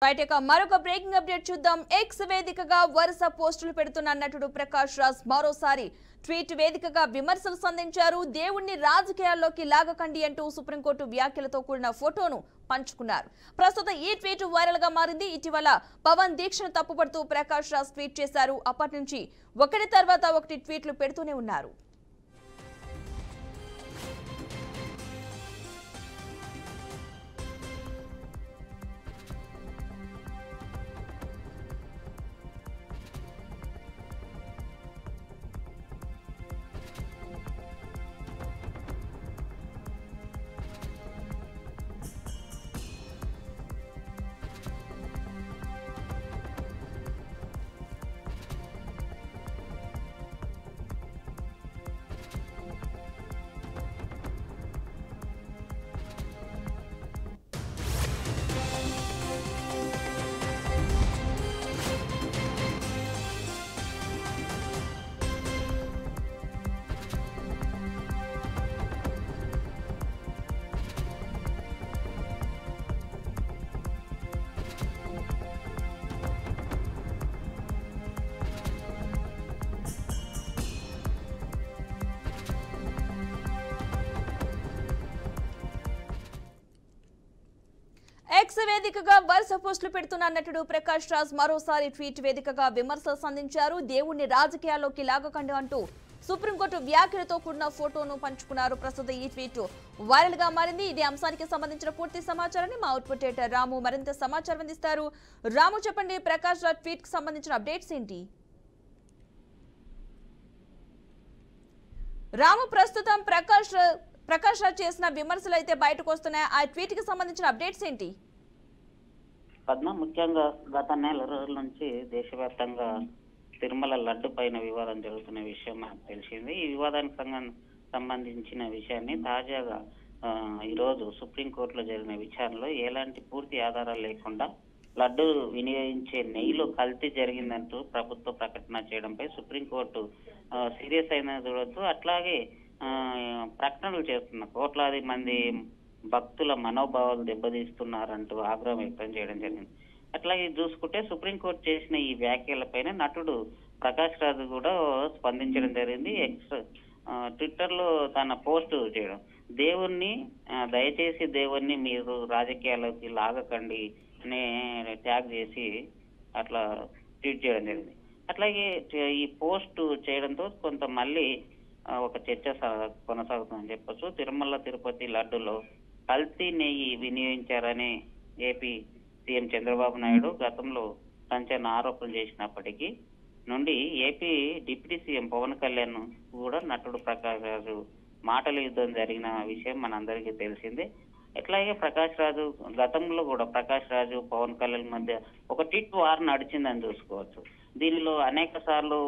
Right ఇక మరొక breaking update చూద్దాం. ఎక్స్ వేదికగా వరుస పోస్టులు పెడుతున్న నటుడు ప్రకాష్ రాజ్ మరోసారి ట్వీట్ వేదికగా విమర్శలు సంధించారు. దేవుణ్ణి రాజకీయాల్లోకి లాగకండి అంటూ సుప్రీంకోర్టు వ్యాఖ్యలతో కూడిన ఫోటోను పంచుకున్నారు. ప్రస్తుతం ఈ ట్వీట్ వైరల్ గా మారింది. ఇటీవల పవన్ దీక్షను తప్పుపడుతూ ప్రకాష్ రాజ్ ట్వీట్ చేశారు. అప్పటి నుంచి ఒకటి తర్వాత ఒకటి ట్వీట్లు పెడుతూనే ఉన్నారు. ఎక్స్ వేదికగా వరుస పోస్టులు పెడుతున్న నటుడు ప్రకాష్ రాజ్ మరోసారి ట్వీట్ వేదికగా విమర్శలు సంధించారు. దేవుణ్ణి రాజకీయాల్లోకి లాగకండి అంటూ సుప్రీంకోర్టు వ్యాఖ్యలతో కూడిన ఫోటోను పంచుకున్నారు. ప్రస్తుతం ఈ ట్వీట్ వైరల్ గా మారింది. ఇదే అంశానికి సంబంధించిన పూర్తి సమాచారాన్ని మా అవుట్పుట్ ఎడిటర్ రాము మరింత సమాచారం అందిస్తారు. రాము, చెప్పండి, ప్రకాష్ రాజ్ ట్వీట్ కి సంబంధించిన అప్డేట్స్ ఏంటి? రాము, ప్రస్తుతం ప్రకాష్ రాజ్ చేసిన విమర్శలు అయితే బయటకు వస్తున్నాయి. ఆ ట్వీట్ కి సంబంధించిన అప్డేట్స్ ఏంటి? పద్మ, ముఖ్యంగా గత నెల రోజుల నుంచి దేశవ్యాప్తంగా తిరుమల లడ్డు పైన వివాదం జరుగుతున్న విషయం మనకు తెలిసింది. ఈ వివాదానికి సంబంధించిన విషయాన్ని తాజాగా ఈరోజు సుప్రీంకోర్టులో జరిగిన విచారణలో ఎలాంటి పూర్తి ఆధారాలు లేకుండా లడ్డు వినియోగించే నెయ్యిలో కల్తీ జరిగిందంటూ ప్రభుత్వ ప్రకటన చేయడంపై సుప్రీంకోర్టు సీరియస్ అయిన చూడొద్దు. అట్లాగే ప్రకటనలు చేస్తున్న కోట్లాది మంది భక్తుల మనోభావాలు దెబ్బతీస్తున్నారంటూ ఆగ్రహం వ్యక్తం చేయడం జరిగింది. అట్లాగే చూసుకుంటే సుప్రీంకోర్టు చేసిన ఈ వ్యాఖ్యలపైన నటుడు ప్రకాష్ రాజ్ కూడా స్పందించడం జరిగింది. ట్విట్టర్ లో తన పోస్ట్ చేయడం, దయచేసి దేవుణ్ణి మీరు రాజకీయాల్లోకి లాగకండి అనే ట్యాగ్ చేసి అట్లా ట్వీట్ చేయడం జరిగింది. అట్లాగే ఈ పోస్ట్ చేయడంతో కొంత మళ్ళీ ఒక చర్చ కొనసాగుతుందని చెప్పొచ్చు. తిరుమల తిరుపతి లడ్డులో కల్తీ నెయ్యి వినియోగించారని ఏపీ సీఎం చంద్రబాబు నాయుడు గతంలో సంచలన ఆరోపణలు చేసినప్పటికీ నుండి AP deputy CM Pawan Kalyan కూడా నటుడు ప్రకాష్ రాజు మాటల యుద్ధం జరిగిన విషయం మనందరికీ తెలిసిందే. ఎట్లాగే ప్రకాష్ రాజు గతంలో కూడా ప్రకాష్ రాజు పవన్ కళ్యాణ్ మధ్య ఒక టిట్ వార్ నడిచిందని చూసుకోవచ్చు. దీనిలో అనేక సార్లు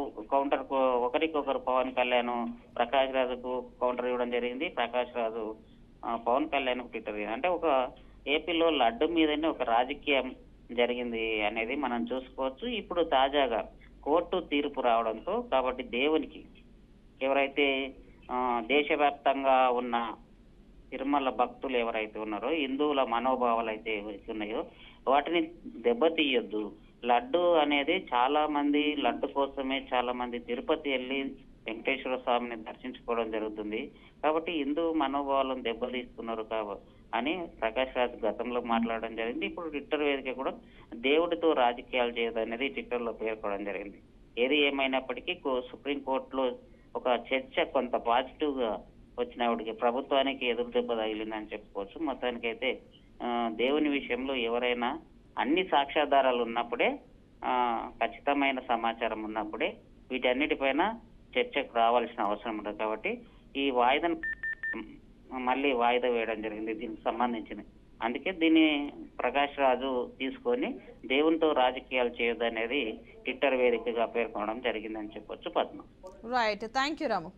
ఒకరికొకరు పవన్ కళ్యాణ్ ప్రకాష్ రాజుకు కౌంటర్ ఇవ్వడం జరిగింది. ప్రకాష్ రాజు పవన్ కళ్యాణ్ ట్విట్టర్ అంటే ఒక ఏపీలో లడ్డు మీదనే ఒక రాజకీయం జరిగింది అనేది మనం చూసుకోవచ్చు. ఇప్పుడు తాజాగా కోర్టు తీర్పు రావడంతో కాబట్టి దేవునికి ఎవరైతే దేశవ్యాప్తంగా ఉన్న తిరుమల భక్తులు ఎవరైతే ఉన్నారో, హిందువుల మనోభావాలు అయితే ఉన్నాయో వాటిని దెబ్బతీయొద్దు. లడ్డు అనేది చాలా మంది లడ్డు కోసమే చాలా మంది తిరుపతి వెళ్ళి వెంకటేశ్వర స్వామిని దర్శించుకోవడం జరుగుతుంది. కాబట్టి హిందూ మనోభావాలను దెబ్బతీస్తున్నారు అని ప్రకాష్ రాజ్ గతంలో మాట్లాడడం జరిగింది. ఇప్పుడు ట్విట్టర్ వేదిక కూడా దేవుడితో రాజకీయాలు చేయదు అనేది ట్విట్టర్ లో పేర్కొనడం జరిగింది. ఏది ఏమైనప్పటికీ సుప్రీంకోర్టులో ఒక చర్చ కొంత పాజిటివ్ గా వచ్చినప్పటికీ ప్రభుత్వానికి ఎదురు దెబ్బ తగిలిందని చెప్పుకోవచ్చు. మొత్తానికైతే దేవుని విషయంలో ఎవరైనా అన్ని సాక్ష్యాధారాలు ఉన్నప్పుడే, ఖచ్చితమైన సమాచారం ఉన్నప్పుడే వీటన్నిటిపైన చర్చకు రావాల్సిన అవసరం ఉంటుంది. కాబట్టి ఈ వాయిదాను మళ్ళీ వాయిదా వేయడం జరిగింది దీనికి సంబంధించిన. అందుకే దీన్ని ప్రకాష్ రాజు తీసుకొని దేవునితో రాజకీయాలు చేయొద్దు అనేది ట్విట్టర్ వేదికగా పేర్కొనడం జరిగిందని చెప్పొచ్చు. Padma. Right, thank you Ramu.